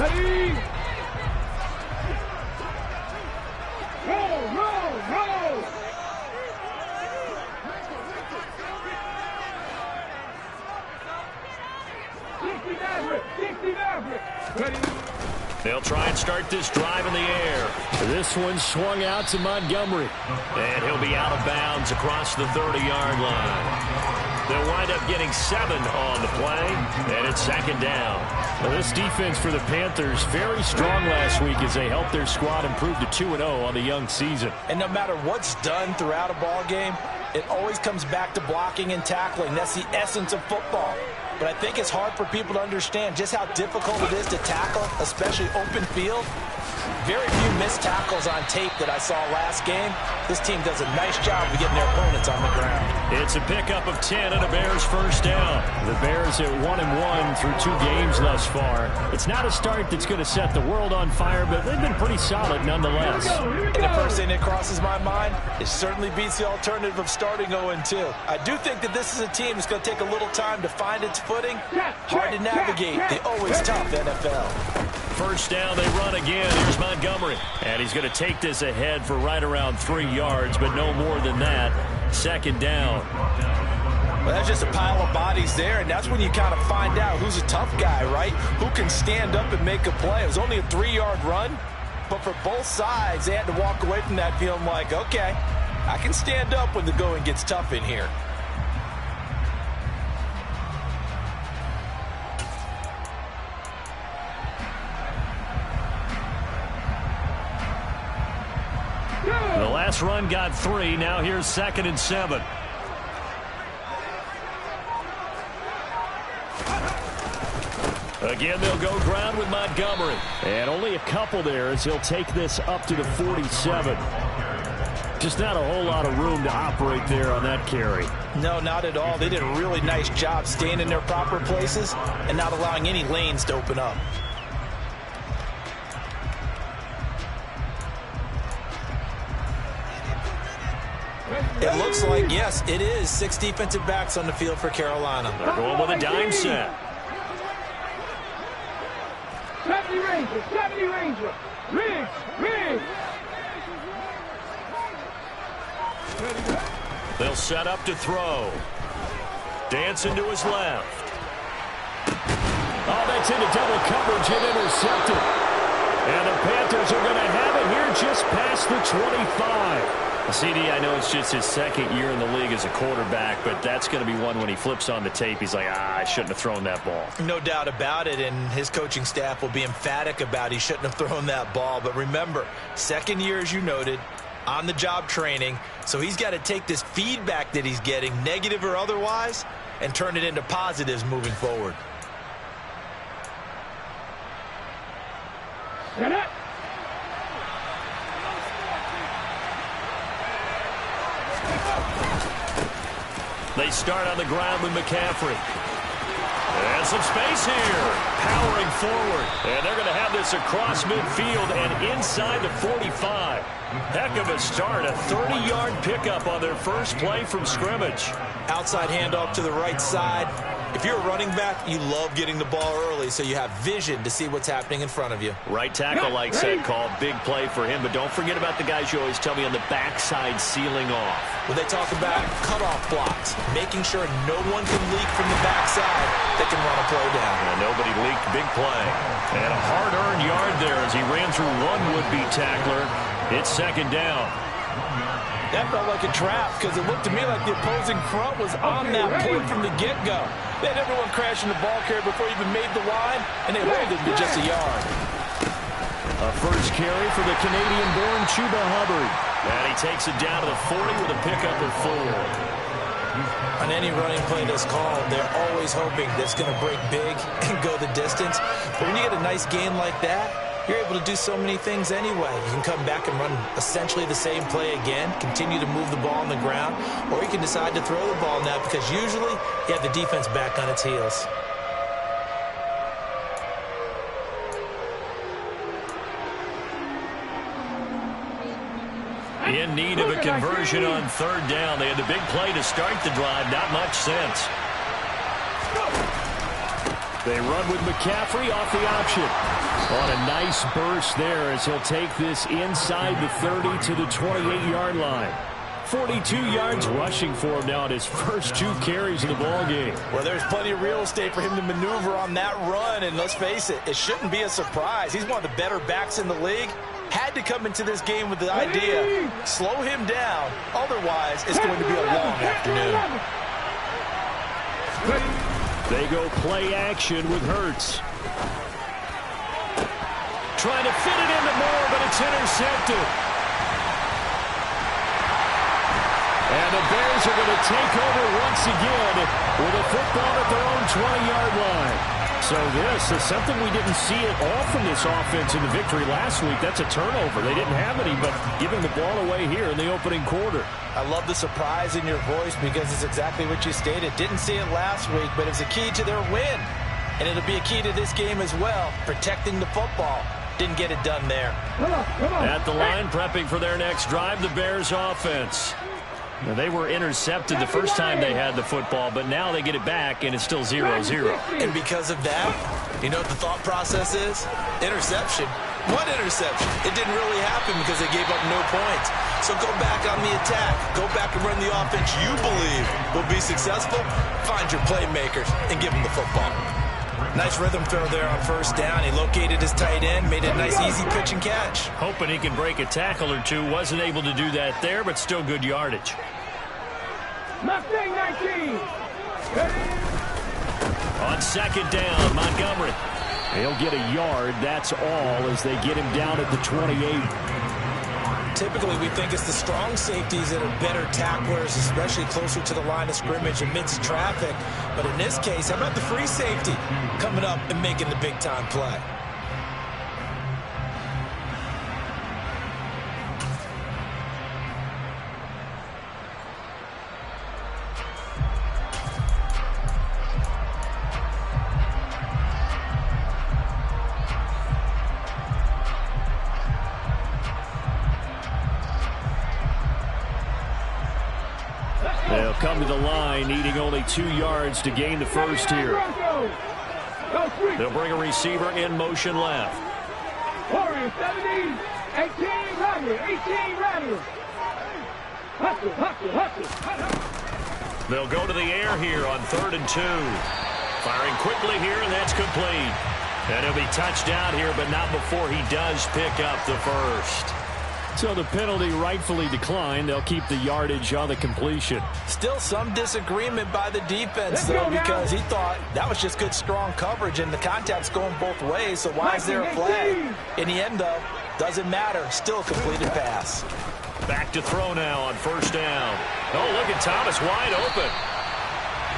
Ready? Roll, roll, roll! Ready? They'll try and start this drive in the air. This one swung out to Montgomery. And he'll be out of bounds across the 30-yard line. They'll wind up getting 7 on the play, and it's second down. Well, this defense for the Panthers very strong last week as they helped their squad improve to 2-0 on the young season. And no matter what's done throughout a ball game, it always comes back to blocking and tackling. That's the essence of football. But I think it's hard for people to understand just how difficult it is to tackle, especially open field. Very few missed tackles on tape that I saw last game. This team does a nice job of getting their opponents on the ground. It's a pickup of 10 and a Bears first down. The Bears at 1-1 through 2 games thus far. It's not a start that's going to set the world on fire, but they've been pretty solid nonetheless. And the first thing that crosses my mind, it certainly beats the alternative of starting 0-2. I do think that this is a team that's going to take a little time to find its footing. Hard to navigate the always tough NFL. First down, they run again. Here's Montgomery. And he's going to take this ahead for right around 3 yards, but no more than that. Second down. Well, that's just a pile of bodies there, and that's when you kind of find out who's a tough guy, right? Who can stand up and make a play. It was only a 3-yard run, but for both sides, they had to walk away from that feeling like, okay, I can stand up when the going gets tough in here. The last run got 3. Now here's 2nd and 7. Again, they'll go ground with Montgomery. And only a couple there as he'll take this up to the 47. Just not a whole lot of room to operate there on that carry. No, not at all. They did a really nice job staying in their proper places and not allowing any lanes to open up. It looks like, yes, it is 6 defensive backs on the field for Carolina. They're going with a dime set. 70 Ranger, 70 Ranger. Riggs, Riggs. They'll set up to throw. Dancing to his left. Oh, that's into double coverage and intercepted. And the Panthers are going to have it here just past the 25. CD, I know it's just his 2nd year in the league as a quarterback, but that's going to be one when he flips on the tape. He's like, I shouldn't have thrown that ball. No doubt about it, and his coaching staff will be emphatic about he shouldn't have thrown that ball. But remember, 2nd year, as you noted, on-the-job training, so he's got to take this feedback that he's getting, negative or otherwise, and turn it into positives moving forward. Get it. They start on the ground with McCaffrey. And some space here. Powering forward. And they're going to have this across midfield and inside the 45. Heck of a start. A 30-yard pickup on their first play from scrimmage. Outside handoff to the right side. If you're a running back, you love getting the ball early so you have vision to see what's happening in front of you. Right tackle likes that call. Big play for him. But don't forget about the guys you always tell me on the backside sealing off. When they talk about cutoff blocks, making sure no one can leak from the backside that can run a play down. And nobody leaked. Big play. And a hard-earned yard there as he ran through one would-be tackler. It's second down. That felt like a trap because it looked to me like the opposing front was on that play from the get-go. They had everyone crashing the ball carrier before he even made the line, and they held it to just a yard. A first carry for the Canadian-born Chuba Hubbard. And he takes it down to the 40 with a pickup of 4. On any running play that's called, they're always hoping that's going to break big and go the distance. But when you get a nice gain like that, you're able to do so many things anyway. You can come back and run essentially the same play again, continue to move the ball on the ground, or you can decide to throw the ball now because usually you have the defense back on its heels. In need of a conversion on third down. They had the big play to start the drive. Not much sense. They run with McCaffrey off the option. On a nice burst there as he'll take this inside the 30 to the 28-yard line. 42 yards rushing for him now at his first 2 carries in the ballgame. Well, there's plenty of real estate for him to maneuver on that run, and let's face it, it shouldn't be a surprise. He's one of the better backs in the league. Had to come into this game with the idea, slow him down. Otherwise, it's going to be a long afternoon. They go play action with Hurts. Trying to fit it into Moore, but it's intercepted. And the Bears are going to take over once again with a football at their own 20-yard line. So this is something we didn't see at all from this offense in the victory last week. That's a turnover. They didn't have any, but giving the ball away here in the opening quarter. I love the surprise in your voice because it's exactly what you stated. Didn't see it last week, but it's a key to their win. And it'll be a key to this game as well, protecting the football. Didn't get it done there. At the line, prepping for their next drive, the Bears offense. Now, they were intercepted the first time they had the football, but now they get it back, and it's still 0-0. And because of that, you know what the thought process is? Interception. What interception? It didn't really happen because they gave up no points. So go back on the attack. Go back and run the offense you believe will be successful. Find your playmakers and give them the football. Nice rhythm throw there on first down. He located his tight end, made a nice easy pitch and catch. Hoping he can break a tackle or two. Wasn't able to do that there, but still good yardage. Mustang 19. On second down, Montgomery. He'll get a yard. That's all as they get him down at the 28. Typically, we think it's the strong safeties that are better tacklers, especially closer to the line of scrimmage amidst traffic. But in this case, how about the free safety coming up and making the big-time play? They'll come to the line, needing only 2 yards to gain the first here. They'll bring a receiver in motion left. Warrior 70, 18 Rattler, 18 Rattler. Hustle. They'll go to the air here on 3rd and 2. Firing quickly here, and that's complete. And he'll be touched down here, but not before he does pick up the first. So the penalty rightfully declined. They'll keep the yardage on the completion. Still some disagreement by the defense, though, because he thought that was just good, strong coverage, and the contact's going both ways, so why is there a flag? In the end, though, doesn't matter. Still a completed pass. Back to throw now on first down. Oh, look at Thomas wide open.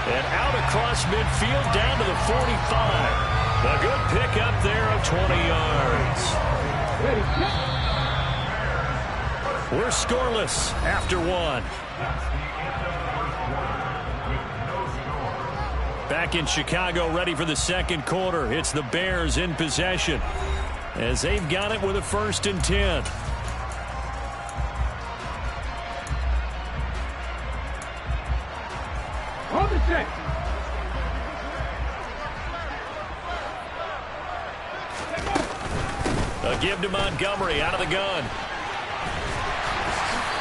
And out across midfield down to the 45. A good pickup there of 20 yards. We're scoreless after 1. Back in Chicago, ready for the second quarter. It's the Bears in possession as they've got it with a 1st and 10. On the check. A give to Montgomery out of the gun.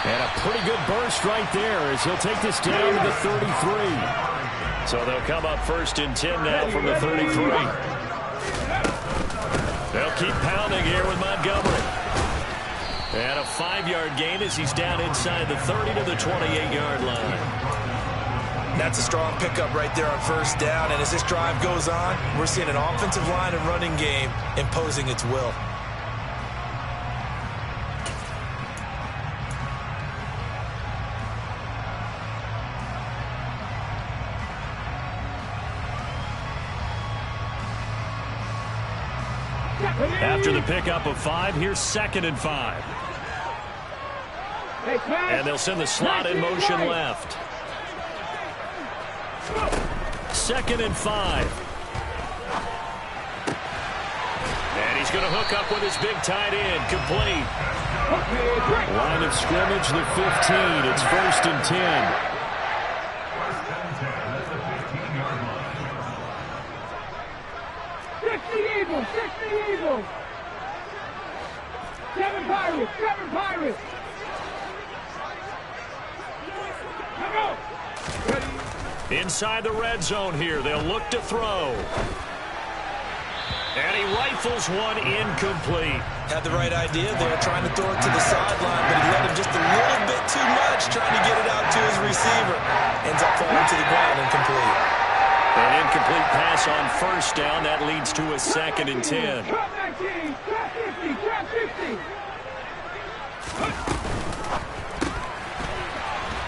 And a pretty good burst right there as he'll take this down to the 33. So they'll come up 1st and 10 now from the 33. They'll keep pounding here with Montgomery. And a 5-yard gain as he's down inside the 30 to the 28-yard line. That's a strong pickup right there on first down. And as this drive goes on, we're seeing an offensive line and running game imposing its will. After the pickup of 5, here's 2nd and 5. And they'll send the slot in motion left. 2nd and 5. And he's going to hook up with his big tight end. Complete. Line of scrimmage, the 15. It's 1st and 10. Eagles. 60 Eagles. 7 Pirates. 7 Pirates. Now go. Ready. Inside the red zone here. They'll look to throw. And he rifles one incomplete. Had the right idea there, trying to throw it to the sideline, but he let him just a little bit too much, trying to get it out to his receiver. Ends up falling to the ground incomplete. An incomplete pass on first down. That leads to a 2nd and 10. Trap 19. Trap 50. Trap 50.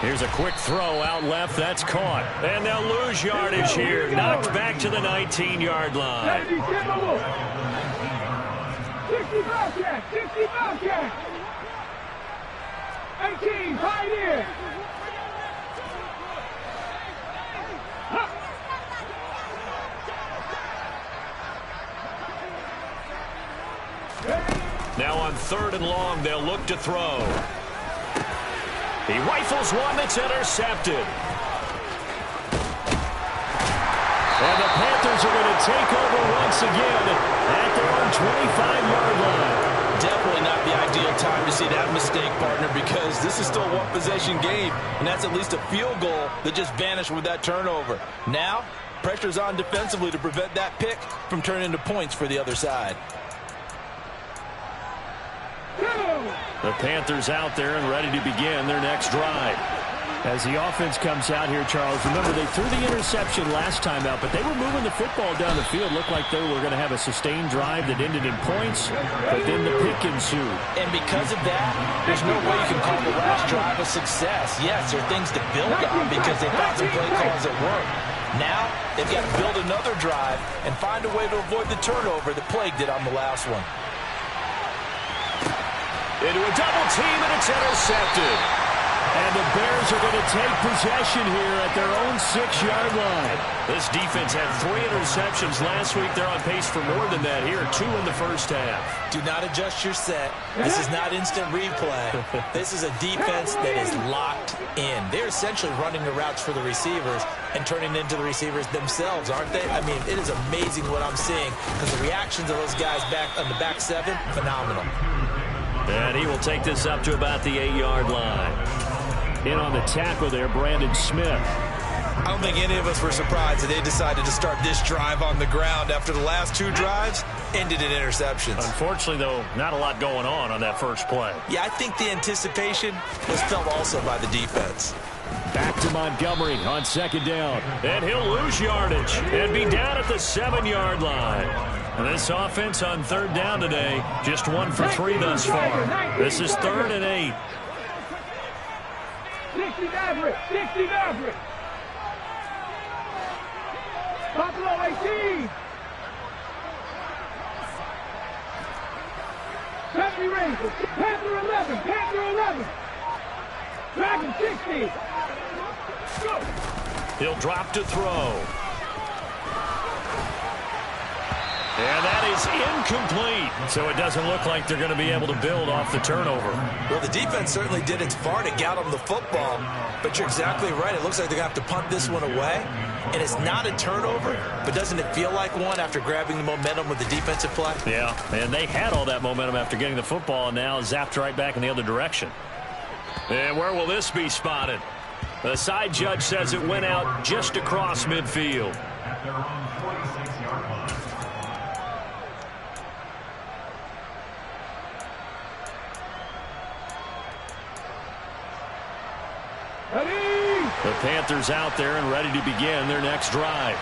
Here's a quick throw out left. That's caught. And they'll lose yardage here. Knocked back to the 19-yard line. 70 Timberwolves. 60 Bobcats. 60 Bobcats. 18 Pioneer. Now on 3rd and long, they'll look to throw. He rifles one that's intercepted. And the Panthers are going to take over once again at their own 25-yard line. Definitely not the ideal time to see that mistake, partner, because this is still a one-possession game, and that's at least a field goal that just vanished with that turnover. Now, pressure's on defensively to prevent that pick from turning into points for the other side. The Panthers out there and ready to begin their next drive. As the offense comes out here, Charles, remember they threw the interception last time out, but they were moving the football down the field. Looked like they were going to have a sustained drive that ended in points, but then the pick ensued. And because of that, there's no way you can call the last drive a success. Yes, there are things to build on because they found some play calls that work. Now, they've got to build another drive and find a way to avoid the turnover that plagued it on the last one. Into a double team, and it's intercepted. And the Bears are going to take possession here at their own 6-yard line. This defense had 3 interceptions last week. They're on pace for more than that here, 2 in the first half. Do not adjust your set. This is not instant replay. This is a defense that is locked in. They're essentially running the routes for the receivers and turning into the receivers themselves, aren't they? I mean, it is amazing what I'm seeing because the reactions of those guys back on the back 7, phenomenal. And he will take this up to about the 8-yard line. In on the tackle there, Brandon Smith. I don't think any of us were surprised that they decided to start this drive on the ground after the last 2 drives ended in interceptions. Unfortunately, though, not a lot going on that first play. Yeah, I think the anticipation was felt also by the defense. Back to Montgomery on 2nd down. And he'll lose yardage and be down at the 7-yard line. And this offense on 3rd down today, just 1 for 3 thus far. This is 3rd and 8. 60 Maverick. 60 Maverick. Buffalo 18. 70 Rangers. Panther 11. Panther 11. Dragon 60. Go. He'll drop to throw. And that is incomplete. So it doesn't look like they're going to be able to build off the turnover. Well, the defense certainly did its part to get them the football. But you're exactly right. It looks like they're going to have to punt this one away. And it's not a turnover, but doesn't it feel like one after grabbing the momentum with the defensive play? Yeah, and they had all that momentum after getting the football and now zapped right back in the other direction. And where will this be spotted? The side judge says it went out just across midfield. At their own 46-yard line. The Panthers out there and ready to begin their next drive.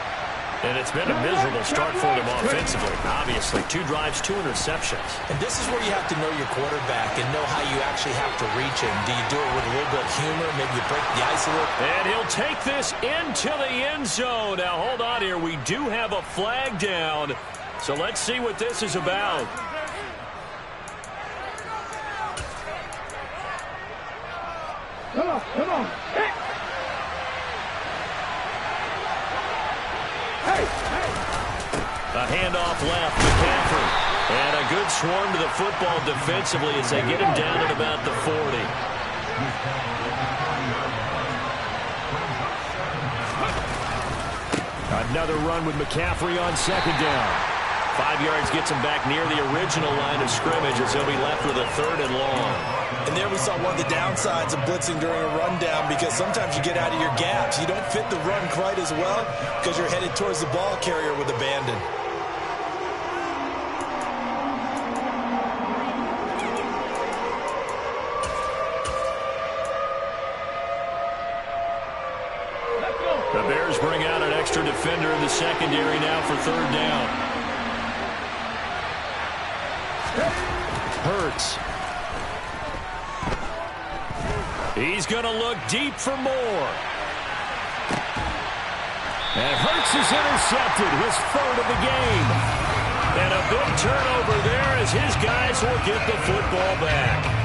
And it's been a miserable start for them offensively. Obviously, 2 drives, 2 interceptions. And this is where you have to know your quarterback and know how you actually have to reach him. Do you do it with a little bit of humor? Maybe you break the ice a little? And he'll take this into the end zone. Now, hold on here. We do have a flag down. So let's see what this is about. Come on, come on. Hey. A handoff left, McCaffrey. And a good swarm to the football defensively as they get him down at about the 40. Another run with McCaffrey on 2nd down. 5 yards gets him back near the original line of scrimmage as he'll be left with a 3rd and long. And there we saw one of the downsides of blitzing during a rundown, because sometimes you get out of your gaps. You don't fit the run quite as well because you're headed towards the ball carrier with abandon. The Bears bring out an extra defender in the secondary now for 3rd down. Hurts. He's going to look deep for more. And Hurts is intercepted, his 3rd of the game. And a big turnover there as his guys will get the football back.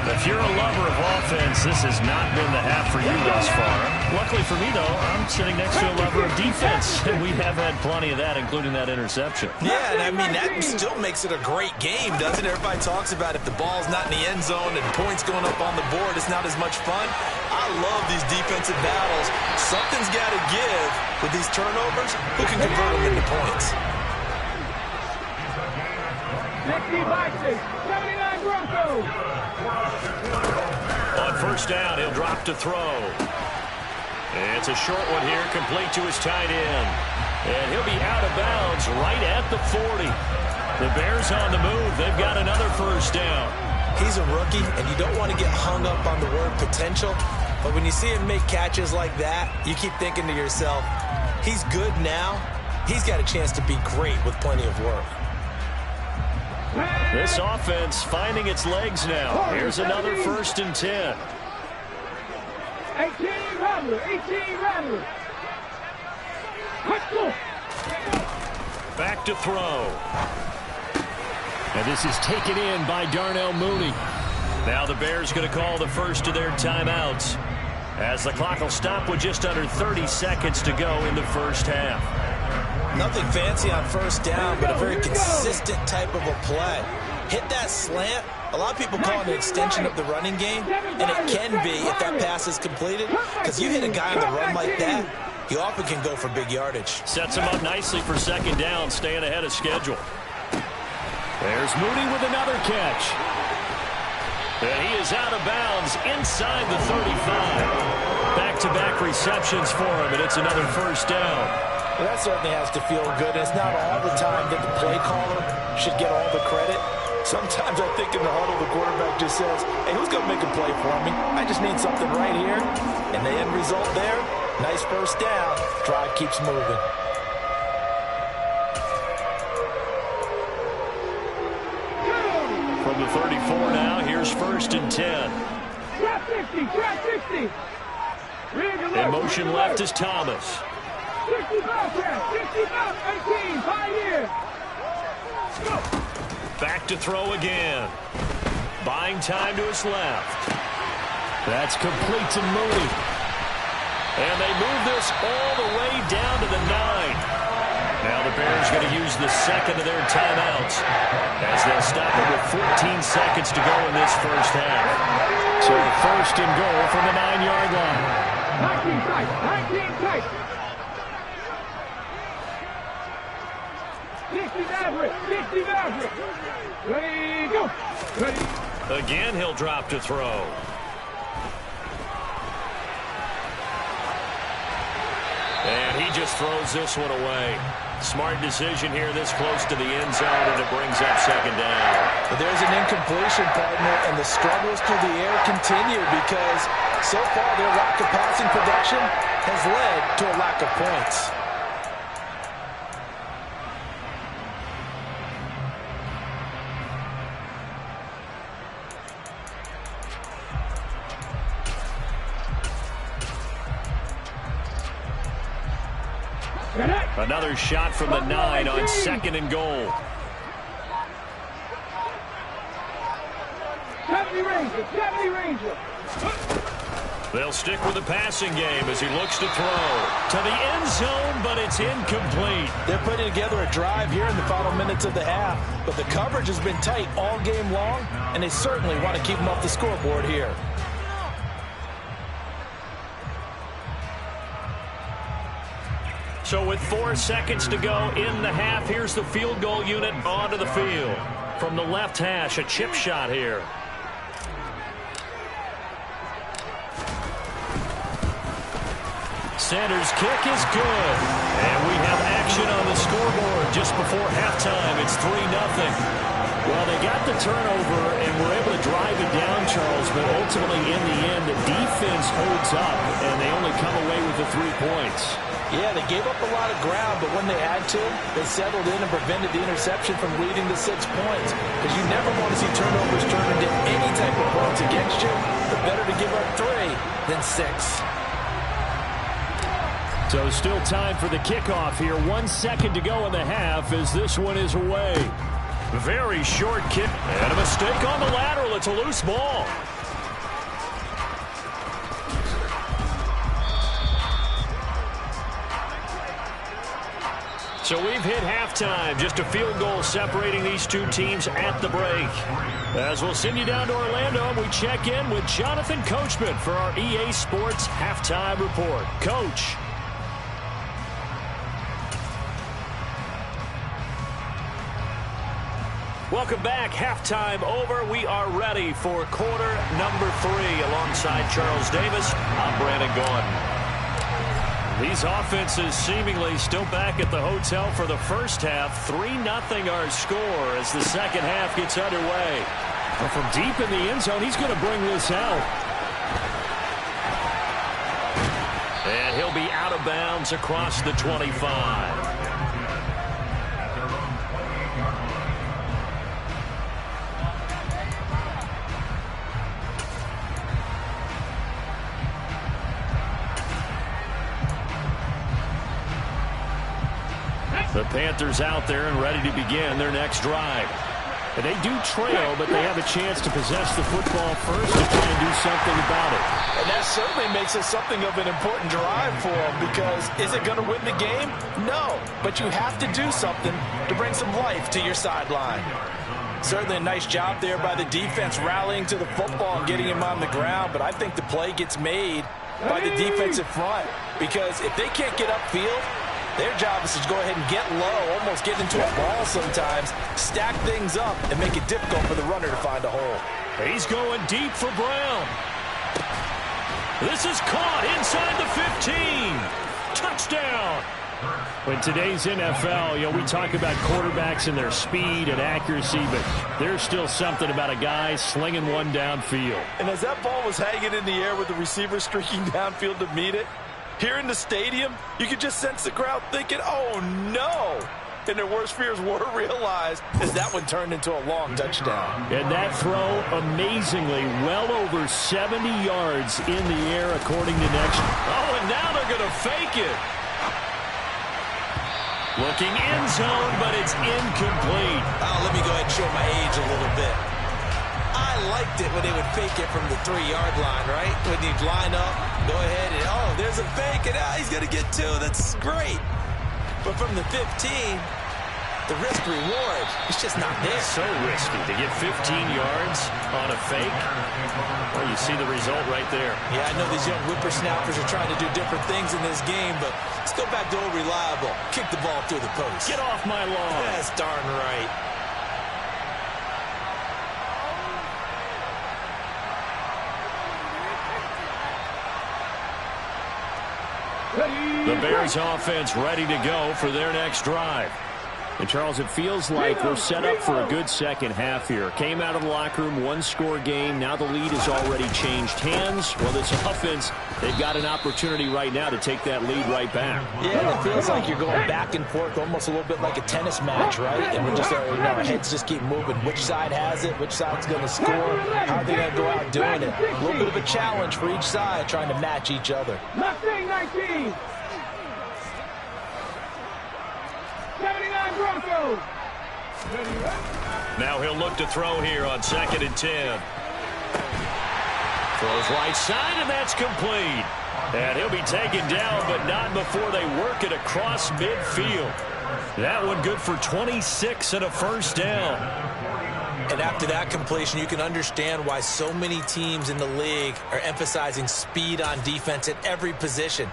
If you're a lover of offense, this has not been the half for you thus far. Luckily for me, though, I'm sitting next to a lover of defense, and we have had plenty of that, including that interception. Yeah, and I mean, that still makes it a great game, doesn't it? Everybody talks about if the ball's not in the end zone and points going up on the board, it's not as much fun. I love these defensive battles. Something's got to give with these turnovers. Who can convert them into points? 60-by-6, 79 Broncos. On 1st down, he'll drop to throw. It's a short one here, complete to his tight end. And he'll be out of bounds right at the 40. The Bears on the move. They've got another 1st down. He's a rookie, and you don't want to get hung up on the word potential. But when you see him make catches like that, you keep thinking to yourself, he's good now. He's got a chance to be great with plenty of work. This offense finding its legs now. Here's another 1st and 10. 18 Rattler, 18 Rattler. Back to throw. And this is taken in by Darnell Mooney. Now the Bears going to call the first of their timeouts, as the clock will stop with just under 30 seconds to go in the 1st half. Nothing fancy on 1st down, but a very consistent type of a play. Hit that slant. A lot of people call it an extension of the running game, and it can be if that pass is completed, because you hit a guy on the run like that, he often can go for big yardage. Sets him up nicely for 2nd down, staying ahead of schedule. There's Mooney with another catch. And he is out of bounds inside the 35. Back-to-back receptions for him, and it's another 1st down. Well, that certainly has to feel good. It's not all the time that the play caller should get all the credit. Sometimes I think in the huddle, the quarterback just says, hey, who's going to make a play for me? I just need something right here. And the end result there, nice 1st down. Drive keeps moving. From the 34 now, here's 1st and 10. Trap 60, trap 60. In motion left is Thomas. 65 trap, 65, 18, Pioneer. Go. Back to throw again. Buying time to his left. That's complete to Mooney. And they move this all the way down to the 9. Now the Bears going to use the 2nd of their timeouts, as they'll stop it with 14 seconds to go in this 1st half. So 1st and goal from the 9-yard line. 19 tight, 19 tight. 60 Maverick, 60 Maverick. Ready, go. Ready. Again, he'll drop to throw. And he just throws this one away. Smart decision here this close to the end zone, and it brings up 2nd down. But there's an incompletion, partner, and the struggles through the air continue because so far their lack of passing production has led to a lack of points. Another shot from the 9 on 2nd and goal. 70 Ranger, 70 Ranger. They'll stick with the passing game as he looks to throw to the end zone, but it's incomplete. They're putting together a drive here in the final minutes of the half, but the coverage has been tight all game long, and they certainly want to keep them off the scoreboard here. So with 4 seconds to go in the half, here's the field goal unit onto the field. From the left hash, a chip shot here. Sanders' kick is good. And we have action on the scoreboard just before halftime. It's 3-0. Well, they got the turnover and were able to drive it down, Charles, but ultimately in the end, the defense holds up, and they only come away with the 3 points. Yeah, they gave up a lot of ground, but when they had to, they settled in and prevented the interception from leading to 6 points. Because you never want to see turnovers turn into any type of points against you. But better to give up 3 than 6. So still time for the kickoff here. 1 second to go in the half as this one is away. Very short kick and a mistake on the lateral. It's a loose ball. So we've hit halftime. Just a field goal separating these two teams at the break. As we'll send you down to Orlando, and we check in with Jonathan Coachman for our EA Sports Halftime Report. Coach. Welcome back. Halftime over. We are ready for quarter number 3. Alongside Charles Davis, I'm Brandon Gaudin. These offenses seemingly still back at the hotel for the first half. 3-0 our score as the second half gets underway. But from deep in the end zone, he's going to bring this out. And he'll be out of bounds across the 25. The Panthers out there and ready to begin their next drive. And they do trail, but they have a chance to possess the football first to try and do something about it. And that certainly makes it something of an important drive for them, because is it going to win the game? No, but you have to do something to bring some life to your sideline. Certainly a nice job there by the defense rallying to the football and getting him on the ground, but I think the play gets made by the defensive front, because if they can't get upfield, their job is to go ahead and get low, almost get into a ball sometimes, stack things up, and make it difficult for the runner to find a hole. He's going deep for Brown. This is caught inside the 15. Touchdown. In today's NFL, we talk about quarterbacks and their speed and accuracy, but there's still something about a guy slinging one downfield. And as that ball was hanging in the air with the receiver streaking downfield to meet it, here in the stadium, you could just sense the crowd thinking, oh, no. And their worst fears were realized as that one turned into a long touchdown. And that throw, amazingly, well over 70 yards in the air, according to next. Oh, and now they're going to fake it. Looking end zone, but it's incomplete. Oh, let me go ahead and show my age a little bit. I liked it when they would fake it from the 3-yard line, right? When you'd line up, go ahead and, oh, there's a fake, and he's going to get 2. That's great. But from the 15, the risk-reward is just not there. So risky to get 15 yards on a fake. Well, you see the result right there. Yeah, I know these young whippersnappers are trying to do different things in this game, but let's go back to old reliable. Kick the ball through the post. Get off my lawn. That's darn right. The Bears offense ready to go for their next drive. And, Charles, it feels like we're set up for a good second half here. Came out of the locker room, 1-score game. Now the lead has already changed hands. Well, this offense, they've got an opportunity right now to take that lead right back. Yeah, it feels like you're going back and forth, almost a little bit like a tennis match, right? And we're just, our heads just keep moving. Which side has it? Which side's going to score? How are they going to go out doing it? A little bit of a challenge for each side, trying to match each other. Mustang 19. 79 Broncos. Now he'll look to throw here on 2nd and 10. Throws right side, and that's complete. And he'll be taken down, but not before they work it across midfield. That one good for 26 and a first down. And after that completion, you can understand why so many teams in the league are emphasizing speed on defense at every position.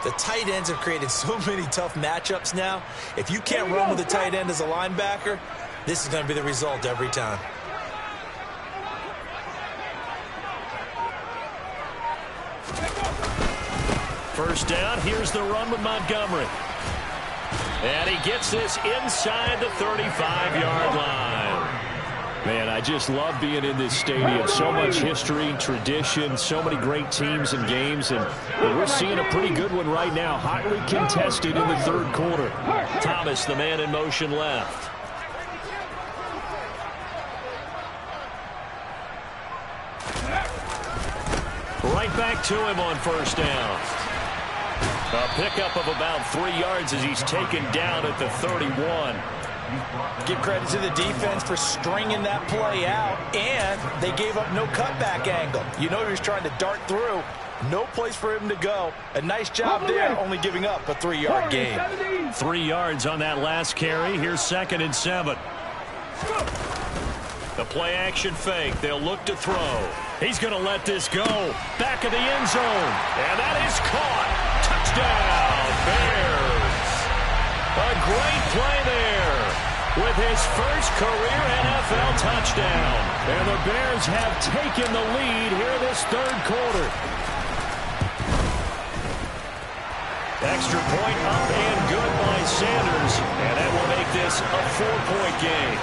The tight ends have created so many tough matchups now. If you can't run with a tight end as a linebacker, this is going to be the result every time. First down, here's the run with Montgomery. And he gets this inside the 35-yard line. Man, I just love being in this stadium. So much history, tradition, so many great teams and games. And we're seeing a pretty good one right now. Hotly contested in the third quarter. Thomas, the man in motion left. Right back to him on first down. A pickup of about 3 yards as he's taken down at the 31. Give credit to the defense for stringing that play out, and they gave up no cutback angle. You know he was trying to dart through. No place for him to go. A nice job there, only giving up a 3-yard gain. 3 yards on that last carry. Here's 2nd and 7. The play action fake. They'll look to throw. He's going to let this go. Back of the end zone. And that is caught. Touchdown, Bears. A great play there with his first career NFL touchdown. And the Bears have taken the lead here this third quarter. Extra point up and good by Sanders. And that will make this a 4-point game.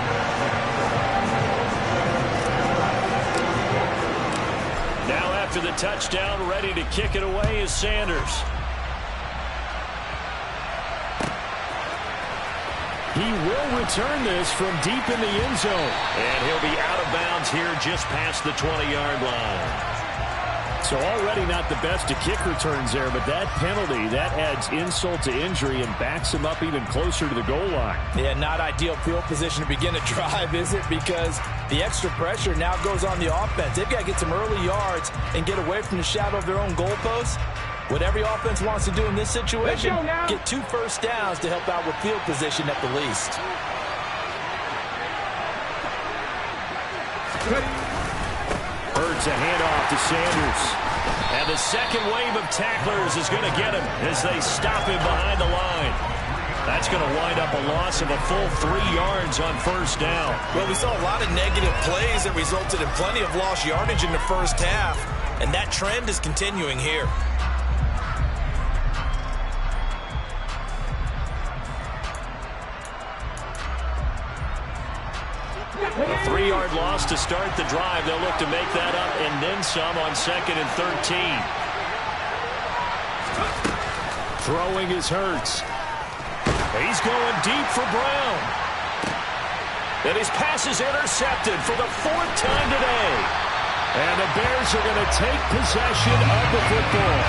Now after the touchdown, ready to kick it away is Sanders. He will return this from deep in the end zone. And he'll be out of bounds here just past the 20-yard line. So already not the best of kick returns there, but that penalty, that adds insult to injury and backs him up even closer to the goal line. Yeah, not ideal field position to begin a drive, is it? Because the extra pressure now goes on the offense. They've got to get some early yards and get away from the shadow of their own goalposts. What every offense wants to do in this situation, get 2 first downs to help out with field position at the least. Hurts a handoff to Sanders. And the second wave of tacklers is going to get him as they stop him behind the line. That's going to wind up a loss of a full 3 yards on first down. Well, we saw a lot of negative plays that resulted in plenty of lost yardage in the first half, and that trend is continuing here. A 3-yard loss to start the drive. They'll look to make that up and then some on 2nd and 13. Throwing is Hurts. He's going deep for Brown. And his pass is intercepted for the 4th time today. And the Bears are going to take possession of the football.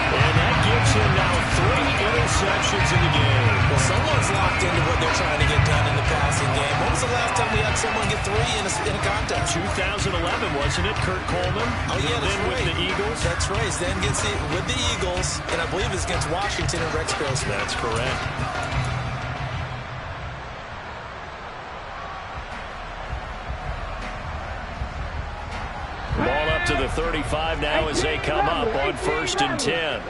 And that gives him now 3 interceptions in the game. Well, someone's locked into what they're trying to get done in the passing game. When was the last time we had someone get 3 in a contest? 2011, wasn't it? Kurt Coleman. Oh, yeah, that's right. With the Eagles. That's right. Then gets it with the Eagles, and I believe it's against Washington and Rex Grossman. That's correct. Ball up to the 35 now as they come up on 1st and 10.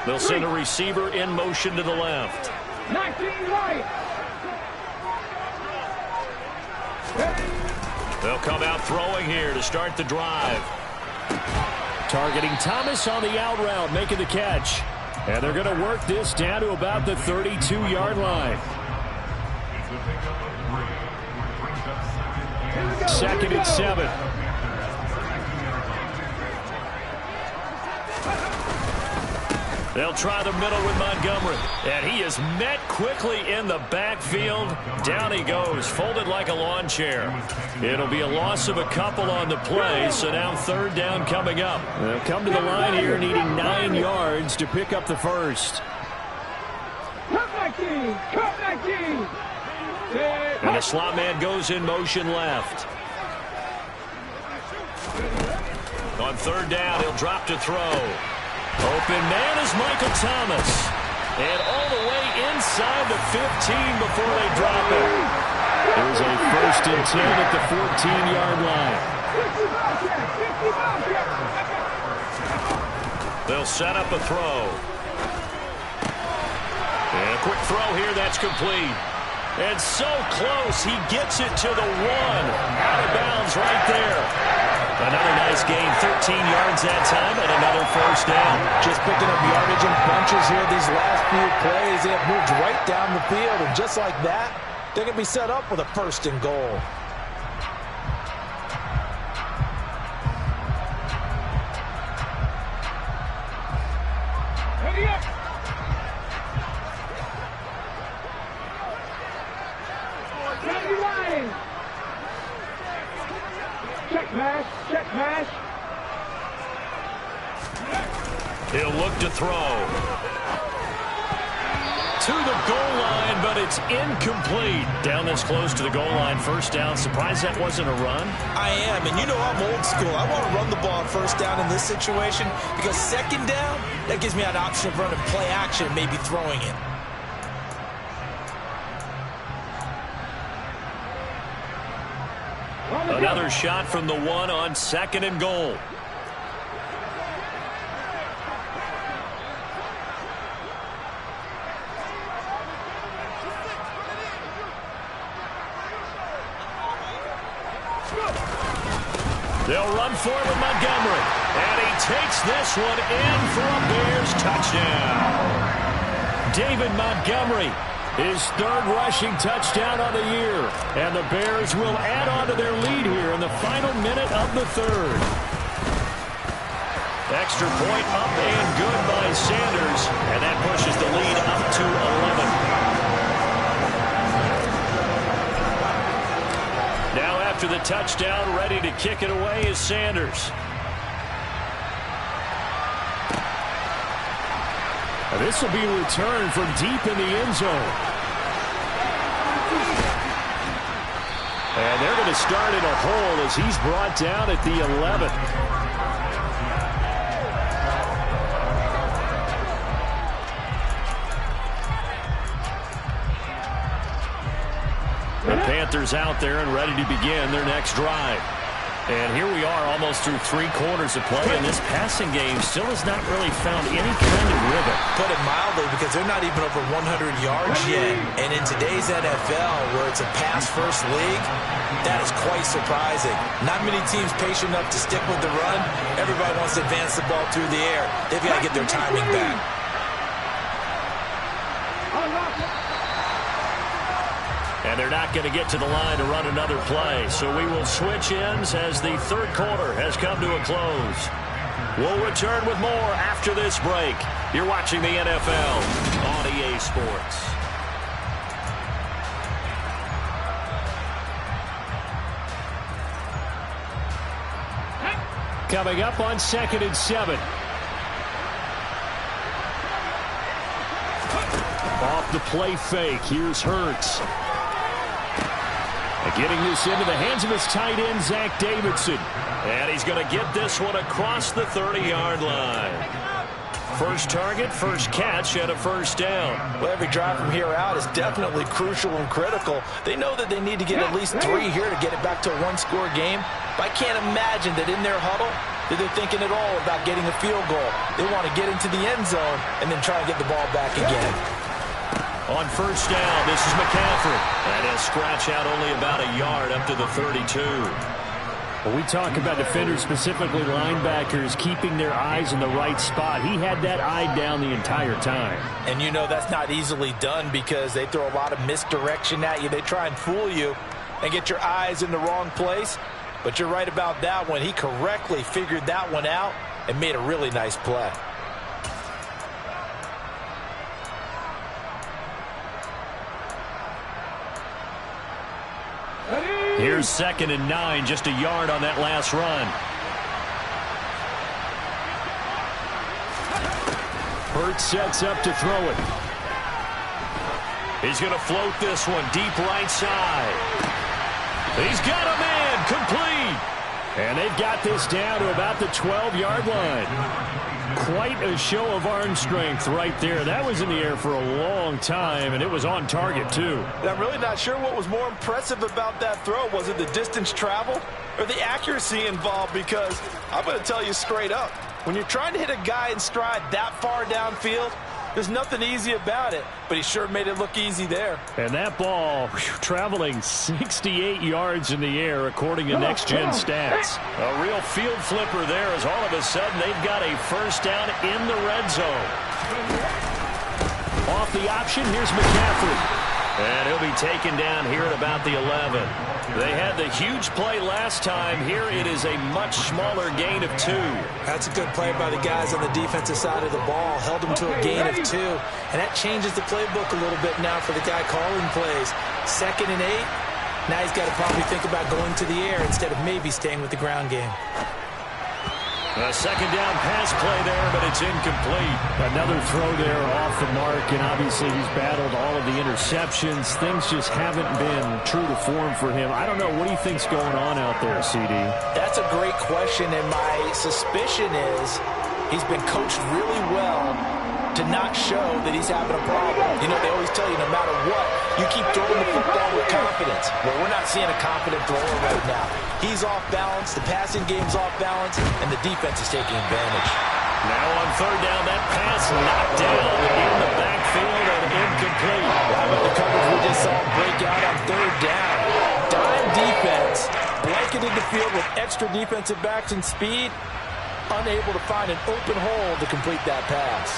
They'll send a receiver in motion to the left. 19 right. They'll come out throwing here to start the drive. Targeting Thomas on the out route, making the catch. And they're going to work this down to about the 32-yard line. 2nd and 7. They'll try the middle with Montgomery. And he is met quickly in the backfield. Down he goes, folded like a lawn chair. It'll be a loss of a couple on the play, so now 3rd down coming up. They'll come to the line here needing 9 yards to pick up the first. Cut 19. Cut 19. And the slot man goes in motion left. On 3rd down, he'll drop to throw. Open man is Michael Thomas. And all the way inside the 15 before they drop it. There's a 1st and 10 at the 14-yard line. They'll set up a throw. And a quick throw here, that's complete. And so close, he gets it to the 1. Out of bounds right there. Another nice gain, 13 yards that time, and another first down. Just picking up yardage in bunches here these last few plays. They have moved right down the field, and just like that, they're going to be set up with a 1st and goal. Ready up. Ready line. Check pass. Check pass. He'll look to throw. To the goal line, but it's incomplete. Down this close to the goal line, first down. Surprised that wasn't a run? I am, and you know I'm old school. I want to run the ball on 1st down in this situation because 2nd down, that gives me an option of running play action and maybe throwing it. Another shot from the 1 on 2nd and goal. They'll run for it with Montgomery. And he takes this one in for a Bears touchdown. David Montgomery, his 3rd rushing touchdown on the year. And the Bears will add on to their lead here in the final minute of the 3rd. Extra point up and good by Sanders. And that pushes the lead up to 11. Now after the touchdown, ready to kick it away is Sanders. This will be a return from deep in the end zone. And they're going to start in a hole as he's brought down at the 11. The Panthers out there and ready to begin their next drive. And here we are almost through 3 quarters of play, and this passing game still has not really found any kind of rhythm. Put it mildly, because they're not even over 100 yards yet. And in today's NFL, where it's a pass-first league, that is quite surprising. Not many teams patient enough to stick with the run. Everybody wants to advance the ball through the air. They've got to get their timing back. And they're not going to get to the line to run another play. So we will switch ends as the 3rd quarter has come to a close. We'll return with more after this break. You're watching the NFL on EA Sports. Coming up on 2nd and 7. Off the play fake. Here's Hurts. Getting this into the hands of his tight end, Zach Davidson. And he's going to get this one across the 30-yard line. First target, first catch, and a first down. Well, every drive from here out is definitely crucial and critical. They know that they need to get at least 3 here to get it back to a 1-score game. But I can't imagine that in their huddle that they're thinking at all about getting a field goal. They want to get into the end zone and then try and get the ball back again. On first down, this is McCaffrey. And he'll scratch out only about a yard up to the 32. When we talk about defenders, specifically linebackers, keeping their eyes in the right spot, he had that eye down the entire time. And you know that's not easily done because they throw a lot of misdirection at you. They try and fool you and get your eyes in the wrong place. But you're right about that one. He correctly figured that one out and made a really nice play. Here's 2nd and 9, just a yard on that last run. Hurts sets up to throw it. He's going to float this one deep right side. He's got a man, complete. And they've got this down to about the 12-yard line. Quite a show of arm strength right there. That was in the air for a long time, and it was on target, too. And I'm really not sure what was more impressive about that throw. Was it the distance traveled or the accuracy involved? Because I'm going to tell you straight up, When you're trying to hit a guy in stride that far downfield, there's nothing easy about it, but he sure made it look easy there. And that ball traveling 68 yards in the air, according to next-gen stats. A real field flipper there as all of a sudden they've got a first down in the red zone. Off the option, here's McCaffrey. And he'll be taken down here at about the 11. They had the huge play last time. Here it is a much smaller gain of 2. That's a good play by the guys on the defensive side of the ball. Held them to a gain of 2. And that changes the playbook a little bit now for the guy calling plays. 2nd and 8. Now he's got to probably think about going to the air instead of maybe staying with the ground game. A second down pass play there, but it's incomplete. Another throw there off the mark, and obviously he's battled all of the interceptions. Things just haven't been true to form for him. I don't know. What do you think's going on out there, CD? That's a great question, and my suspicion is he's been coached really well to not show that he's having a problem. You know, they always tell you no matter what, you keep throwing the football with confidence. Well, we're not seeing a confident thrower right now. He's off balance, the passing game's off balance, and the defense is taking advantage. Now on third down, that pass knocked down in the backfield and incomplete. How about the coverage we just saw break out on third down? Dime defense, blanketed the field with extra defensive backs and speed, unable to find an open hole to complete that pass.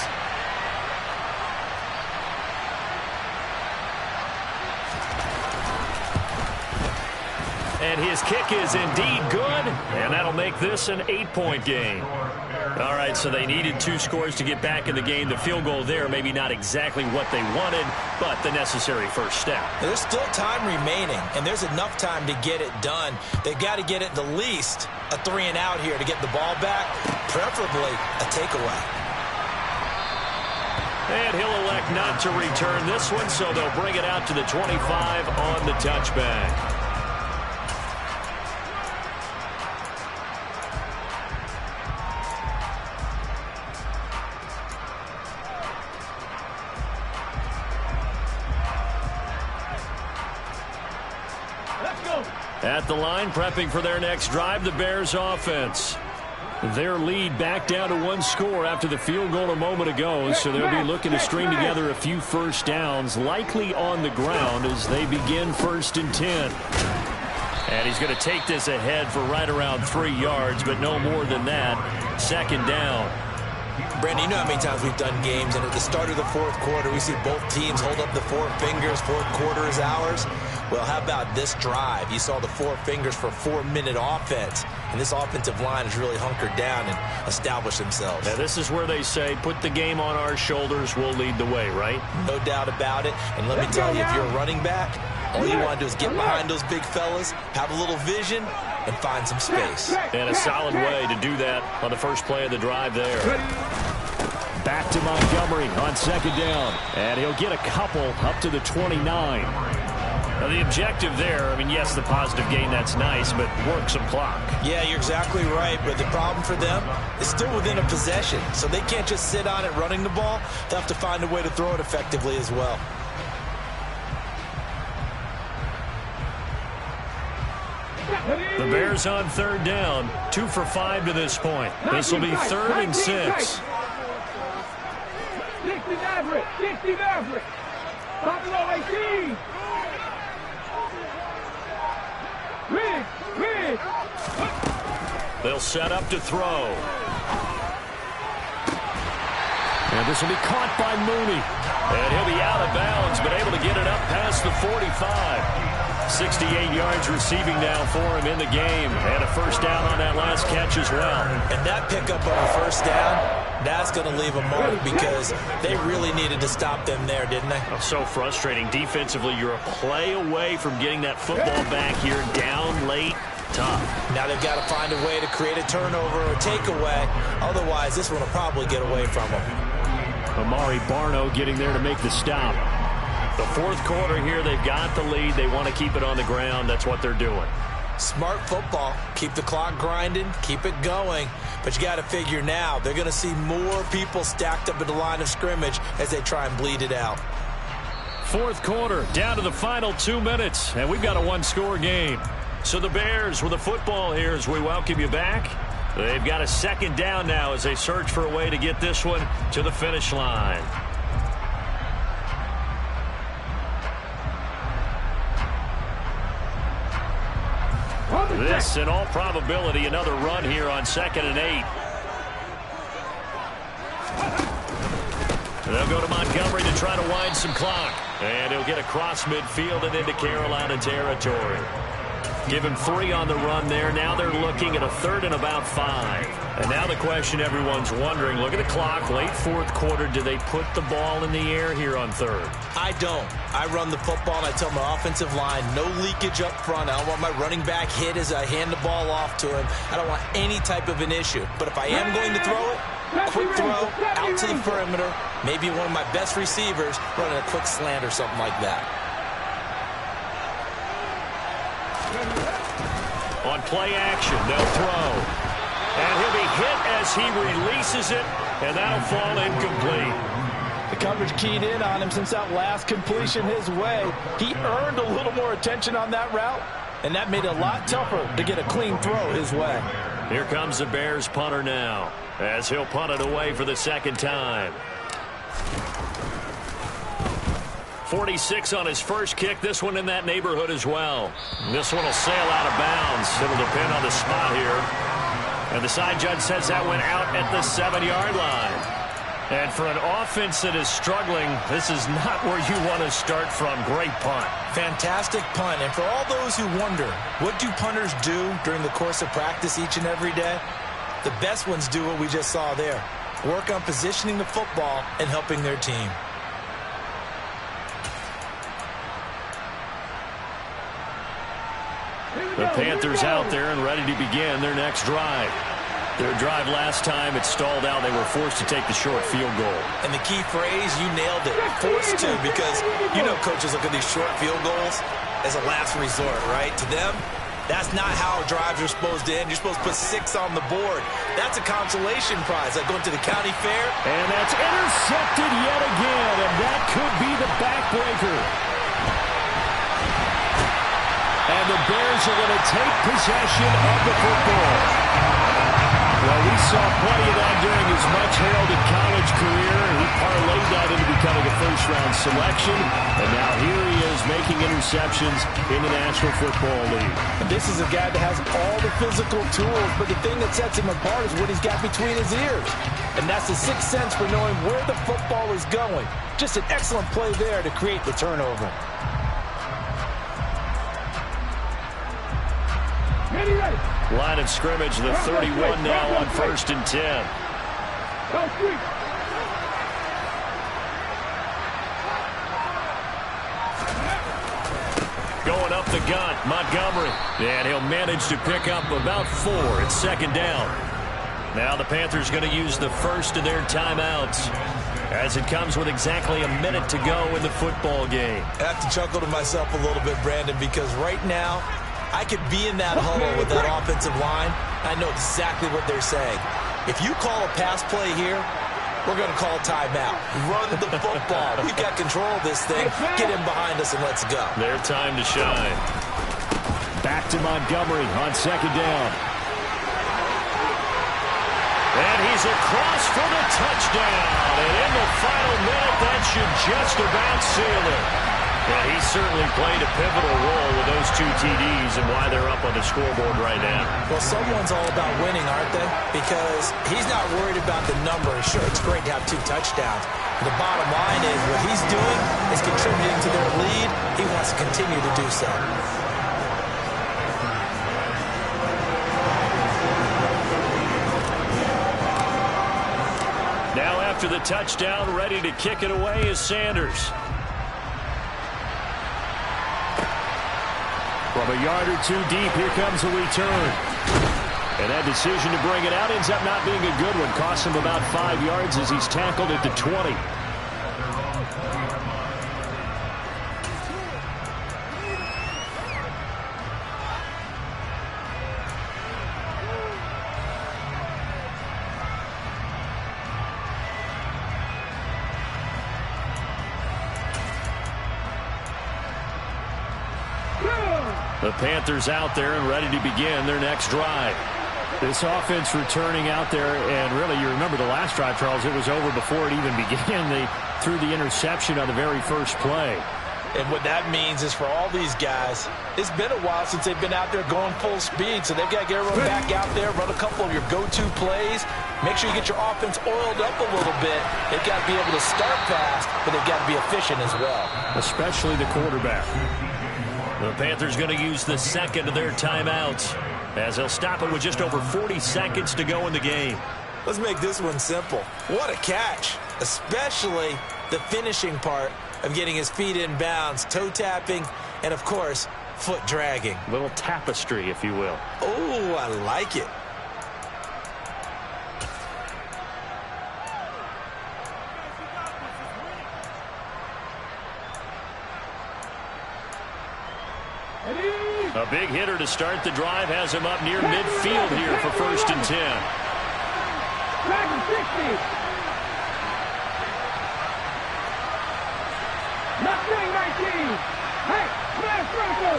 And his kick is indeed good, and that'll make this an 8-point game. All right, so they needed 2 scores to get back in the game. The field goal there, maybe not exactly what they wanted, but the necessary first step. There's still time remaining, and there's enough time to get it done. They've got to get at the least a 3-and-out here to get the ball back, preferably a takeaway. And he'll elect not to return this one, so they'll bring it out to the 25 on the touchback. At the line, prepping for their next drive, the Bears offense. Their lead back down to 1 score after the field goal a moment ago, so they'll be looking to string together a few first downs, likely on the ground as they begin 1st and 10. And he's going to take this ahead for right around 3 yards, but no more than that. 2nd down. Brandon, you know how many times we've done games, and at the start of the 4th quarter, we see both teams hold up the 4 fingers, 4th quarter is ours. Well, how about this drive? You saw the 4 fingers for 4-minute offense, and this offensive line has really hunkered down and established themselves. Now, this is where they say, put the game on our shoulders, we'll lead the way, right? No doubt about it, and let me tell you, if you're a running back, all you want to do is get behind those big fellas, have a little vision, and find some space. And a solid way to do that on the first play of the drive there. Back to Montgomery on 2nd down. And he'll get a couple up to the 29. Now, the objective there, I mean, yes, the positive gain, that's nice, but work some clock. Yeah, you're exactly right, but the problem for them is still within a possession, so they can't just sit on it running the ball. They'll have to find a way to throw it effectively as well. The Bears on 3rd down, 2 for 5 to this point. This will be 3rd and 6. 60 Maverick, 60 Maverick. Buffalo 18. Rig. They'll set up to throw. And this will be caught by Mooney. And he'll be out of bounds, but able to get it up past the 45. 68 yards receiving now for him in the game. And a first down on that last catch as well. And that pickup of a first down, that's going to leave a mark because they really needed to stop them there, didn't they? Oh, so frustrating. Defensively, you're a play away from getting that football back here down late. Tough. Now they've got to find a way to create a turnover or takeaway. Otherwise, this one will probably get away from them. Amari Barno getting there to make the stop. The 4th quarter here, they've got the lead. They want to keep it on the ground. That's what they're doing. Smart football. Keep the clock grinding. Keep it going. But you got to figure now, they're going to see more people stacked up at the line of scrimmage as they try and bleed it out. 4th quarter, down to the final 2 minutes, and we've got a 1-score game. So the Bears with the football here as we welcome you back. They've got a second down now as they search for a way to get this one to the finish line. This, in all probability, another run here on 2nd and 8. They'll go to Montgomery to try to wind some clock. And he'll get across midfield and into Carolina territory. Give him 3 on the run there. Now they're looking at a 3rd and about 5. And now the question everyone's wondering, look at the clock, late 4th quarter, do they put the ball in the air here on 3rd? I don't. I run the football and I tell my offensive line, no leakage up front. I don't want my running back hit as I hand the ball off to him. I don't want any type of an issue. But if I am going to throw it, quick throw, out to the perimeter, maybe one of my best receivers running a quick slant or something like that. On play action, they'll throw. And he'll be hit as he releases it, and that'll fall incomplete. The coverage keyed in on him since that last completion his way. He earned a little more attention on that route, and that made it a lot tougher to get a clean throw his way. Here comes the Bears punter now, as he'll punt it away for the 2nd time. 46 on his first kick. This one in that neighborhood as well. This one will sail out of bounds. It'll depend on the spot here. And the side judge says that went out at the 7-yard line. And for an offense that is struggling, this is not where you want to start from. Great punt. Fantastic punt. And for all those who wonder, what do punters do during the course of practice each and every day? The best ones do what we just saw there. Work on positioning the football and helping their team. The Panthers out there and ready to begin their next drive. Their drive last time, it stalled out. They were forced to take the short field goal. And the key phrase, you nailed it, forced to, because you know coaches look at these short field goals as a last resort, right? To them, that's not how drives are supposed to end. You're supposed to put 6 on the board. That's a consolation prize, like going to the county fair. And that's intercepted yet again, and that could be the backbreaker. And the Bears are going to take possession of the football. Well, we saw plenty of that during his much-heralded college career. He parlayed that into becoming a first-round selection. And now here he is making interceptions in the National Football League. And this is a guy that has all the physical tools, but the thing that sets him apart is what he's got between his ears. And that's the sixth sense for knowing where the football is going. Just an excellent play there to create the turnover. Line of scrimmage, the 31 now on 1st and 10. Going up the gut, Montgomery. And he'll manage to pick up about 4 at 2nd down. Now the Panthers going to use the first of their timeouts, as it comes with exactly a minute to go in the football game. I have to chuckle to myself a little bit, Brandon, because right now, I could be in that huddle with that offensive line. I know exactly what they're saying. If you call a pass play here, we're going to call timeout. Run the football. We've got control of this thing. Get him behind us and let's go. Their time to shine. Back to Montgomery on 2nd down. And he's across for the touchdown. And in the final minute, that should just about seal it. Yeah, he certainly played a pivotal role with those 2 TDs and why they're up on the scoreboard right now. Well, someone's all about winning, aren't they? Because he's not worried about the numbers. Sure, it's great to have 2 touchdowns. But the bottom line is what he's doing is contributing to their lead. He wants to continue to do so. Now after the touchdown, ready to kick it away is Sanders. From a yard or 2 deep, here comes a return. And that decision to bring it out ends up not being a good one. Costs him about 5 yards as he's tackled at the 20. The Panthers out there and ready to begin their next drive. This offense returning out there, and really, you remember the last drive, Charles, it was over before it even began. They threw the interception on the very first play. And what that means is for all these guys, it's been a while since they've been out there going full speed, so they've got to get everyone back out there, run a couple of your go-to plays, make sure you get your offense oiled up a little bit. They've got to be able to start fast, but they've got to be efficient as well. Especially the quarterback. The Panthers going to use the second of their timeouts as they'll stop it with just over 40 seconds to go in the game. Let's make this one simple. What a catch, especially the finishing part of getting his feet in bounds, toe tapping, and of course, foot dragging. A little tapestry, if you will. Oh, I like it. A big hitter to start the drive has him up near midfield here for 1st and 10. Back to 60. Not getting 19. Hey, smash Bronco.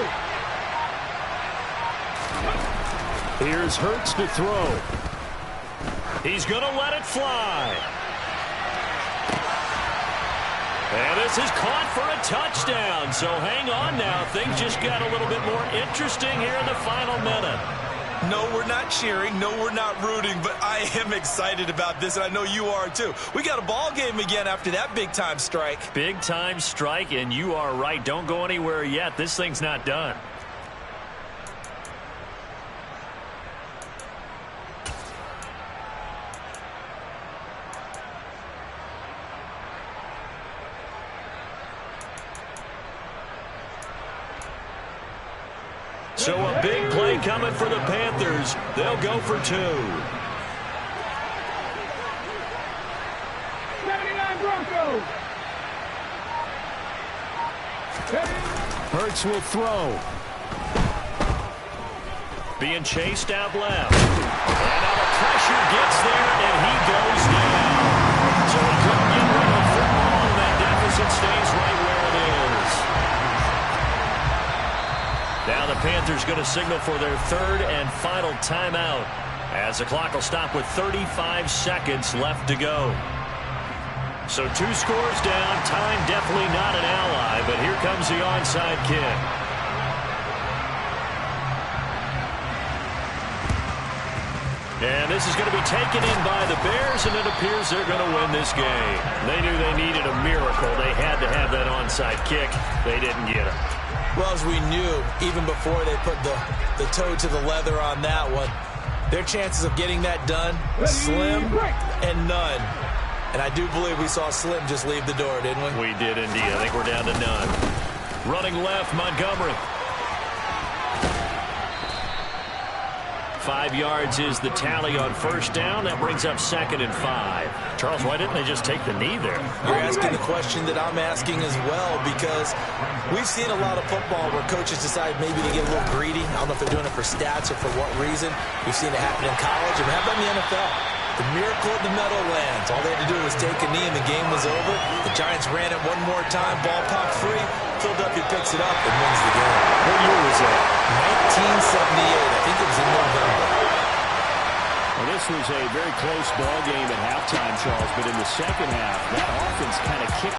Here's Hurts to throw. He's going to let it fly. And this is caught for a touchdown. So hang on now. Things just got a little bit more interesting here in the final minute. No, we're not cheering. No, we're not rooting. But I am excited about this, and I know you are too. We got a ball game again after that big-time strike. Big-time strike, and you are right. Don't go anywhere yet. This thing's not done. So a big play coming for the Panthers. They'll go for 2. 79 Broncos. Hurts will throw. Being chased out left. And now the pressure gets there, and he goes down. So he couldn't get rid of the football, and that deficit stays right where it is. Now the Panthers going to signal for their 3rd and final timeout as the clock will stop with 35 seconds left to go. So 2 scores down. Time definitely not an ally, but here comes the onside kick. And this is going to be taken in by the Bears, and it appears they're going to win this game. They knew they needed a miracle. They had to have that onside kick. They didn't get it. Well, as we knew, even before they put the toe to the leather on that one, their chances of getting that done, slim and none. And I do believe we saw Slim just leave the door, didn't we? We did indeed. I think we're down to none. Running left, Montgomery. 5 yards is the tally on 1st down. That brings up 2nd and 5. Charles, why didn't they just take the knee there? You're asking the question that I'm asking as well, because we've seen a lot of football where coaches decide maybe to get a little greedy. I don't know if they're doing it for stats or for what reason. We've seen it happen in college, and how about in the NFL? The miracle in the Meadowlands. All they had to do was take a knee, and the game was over. The Giants ran it one more time. Ball popped free. Philadelphia picks it up and wins the game. What year was that? 1978. I think it was in November. Well, this was a very close ball game at halftime, Charles, but in the second half, that offense kind of kicked